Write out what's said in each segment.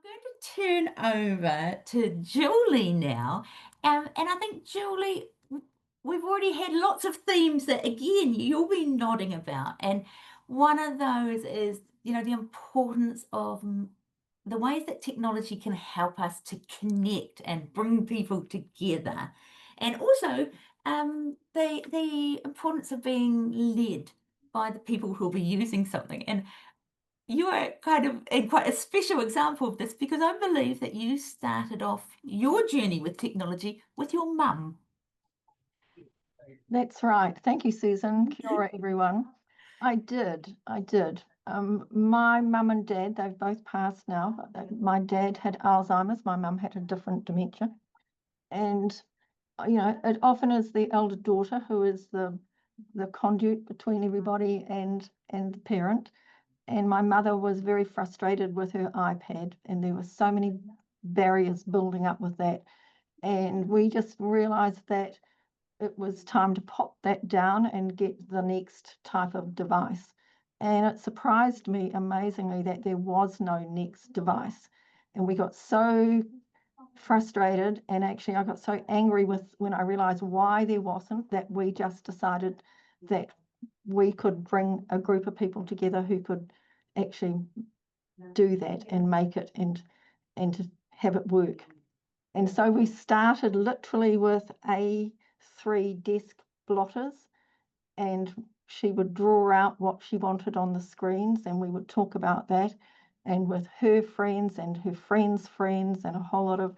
going to turn over to Julie now. And I think, Julie, we've already had lots of themes that, again, you'll be nodding about. And one of those is, the importance of the ways that technology can help us to connect and bring people together. And also the importance of being led by the people who'll be using something. And you are kind of in quite a special example of this because I believe that you started off your journey with technology with your mum. That's right. Thank you, Susan. Kia ora, everyone. I did. My mum and dad, they've both passed now. My dad had Alzheimer's, my mum had a different dementia. And, it often is the elder daughter who is the conduit between everybody and the parent. And my mother was very frustrated with her iPad, and there were so many barriers building up with that. And we just realized that it was time to pop that down and get the next type of device. And it surprised me amazingly that there was no next device. And we got so frustrated, and actually I got so angry with when I realized why there wasn't, that we just decided that we could bring a group of people together who could actually do that and make it and to have it work. And so we started literally with A3 desk blotters, and she would draw out what she wanted on the screens, and we would talk about that. And with her friends and her friends' friends, and a whole lot of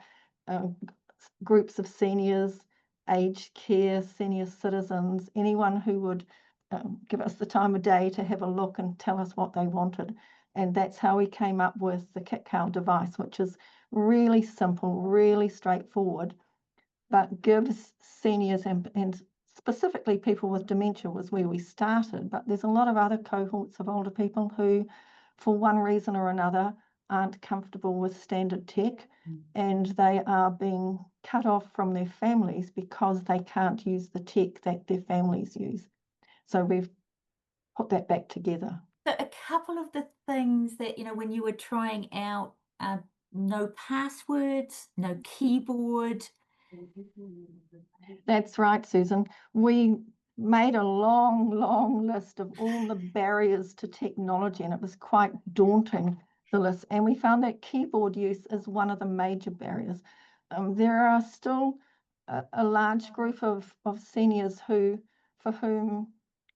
groups of seniors, aged care, senior citizens, anyone who would give us the time of day to have a look and tell us what they wanted. And that's how we came up with the Kitcal device, which is really simple, really straightforward, but gives seniors and specifically people with dementia was where we started. But there's a lot of other cohorts of older people who, for one reason or another, aren't comfortable with standard tech, and they are being cut off from their families because they can't use the tech that their families use. So we've put that back together. So a couple of the things that, when you were trying out, no passwords, no keyboard. That's right, Susan. We made a long, long list of all the barriers to technology, and it was quite daunting, the list. And we found that keyboard use is one of the major barriers. There are still a large group of seniors for whom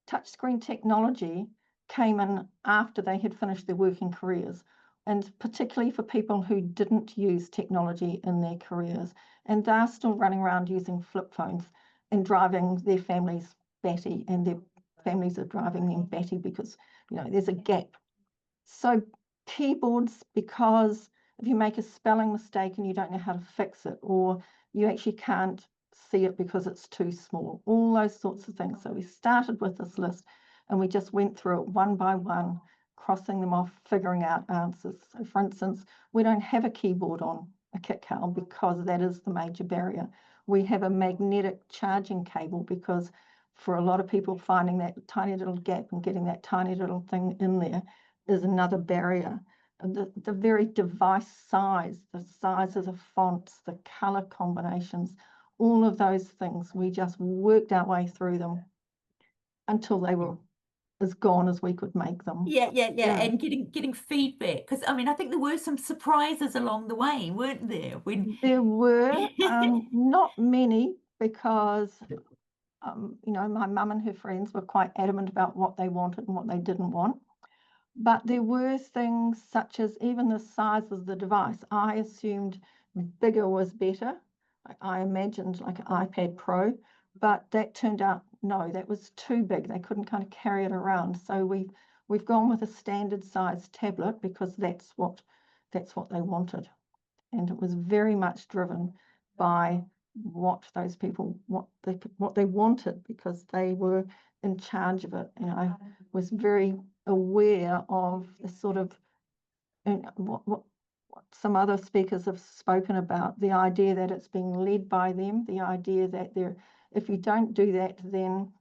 touchscreen technology came in after they had finished their working careers, and particularly for people who didn't use technology in their careers. And they're still running around using flip phones and driving their families batty, and their families are driving them batty because there's a gap. So keyboards, because if you make a spelling mistake and you don't know how to fix it, or you actually can't see it because it's too small, all those sorts of things. So we started with this list and we just went through it one by one, crossing them off, figuring out answers. So for instance, we don't have a keyboard on a Kitcal because that is the major barrier. We have a magnetic charging cable because for a lot of people, finding that tiny little gap and getting that tiny little thing in there is another barrier. The very device size, the size of the fonts, the color combinations, all of those things, we just worked our way through them until they were as gone as we could make them. Yeah, Yeah. and getting feedback, because I think there were some surprises along the way, weren't there? When There were not many because my mum and her friends were quite adamant about what they wanted and what they didn't want. But there were things such as even the size of the device. I assumed bigger was better. I imagined like an iPad Pro, but that turned out no, that was too big. They couldn't kind of carry it around. So we've gone with a standard size tablet because that's what they wanted. And it was very much driven by what those people what they wanted, because they were in charge of it. And I was very aware of the sort of what some other speakers have spoken about, the idea that it's being led by them, the idea that if you don't do that, then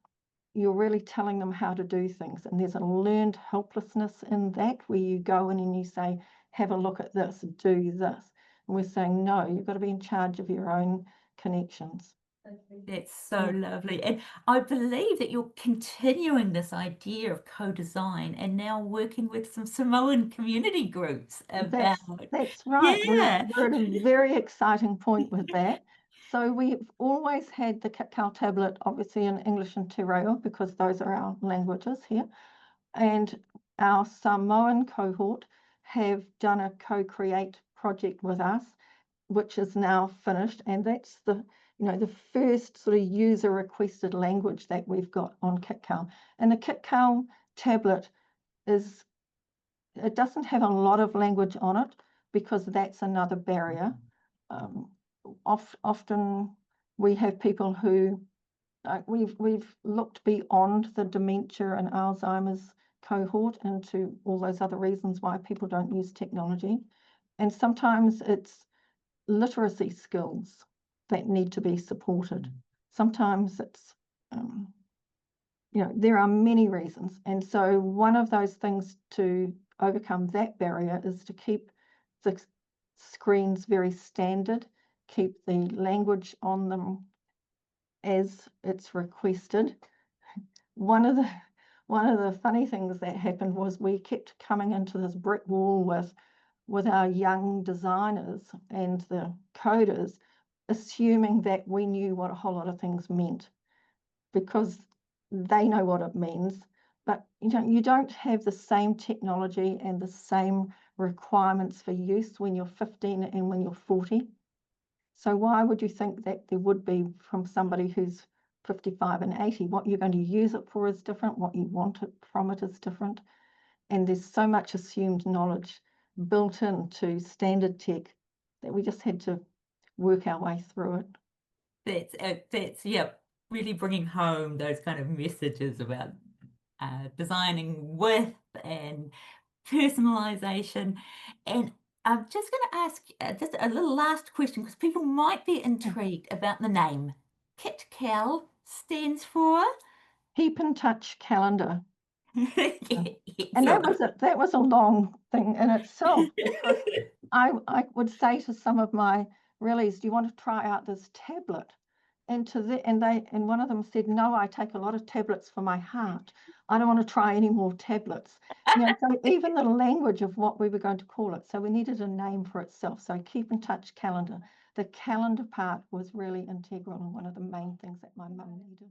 you're really telling them how to do things. And there's a learned helplessness in that, where you go in and you say, have a look at this, do this. And we're saying, no, you've got to be in charge of your own connections. That's so lovely. And I believe that you're continuing this idea of co-design and now working with some Samoan community groups about, That's right. yeah. We're at a very exciting point with that. So we've always had the Kitcal tablet, obviously in English and Te Reo, because those are our languages here. And our Samoan cohort have done a co-create project with us, which is now finished. And that's the first sort of user requested language that we've got on Kitcal. And the Kitcal tablet it doesn't have a lot of language on it because that's another barrier. Often we have people who we've looked beyond the dementia and Alzheimer's cohort into all those other reasons why people don't use technology. And sometimes it's literacy skills that need to be supported. Sometimes it's there are many reasons. And so one of those things to overcome that barrier is to keep the screens very standard, keep the language on them as it's requested. One of the funny things that happened was we kept coming into this brick wall with our young designers and the coders, assuming that we knew what a whole lot of things meant, because they know what it means, but you don't have the same technology and the same requirements for use when you're 15 and when you're 40. So why would you think that there would be from somebody who's 55 and 80? What you're going to use it for is different, what you want it from it is different. And there's so much assumed knowledge built into standard tech that we just had to work our way through it. That's yeah, really bringing home those kind of messages about designing with and personalization. And I'm just going to ask just a little last question because people might be intrigued about the name. Kitcal stands for Keep in touch calendar. And excellent. that was a long thing in itself, because I would say to some of my reallys, do you want to try out this tablet? And one of them said, no, I take a lot of tablets for my heart. I don't want to try any more tablets. So even the language of what we were going to call it. So we needed a name for itself. So keep in touch calendar. The calendar part was really integral and one of the main things that my mum needed.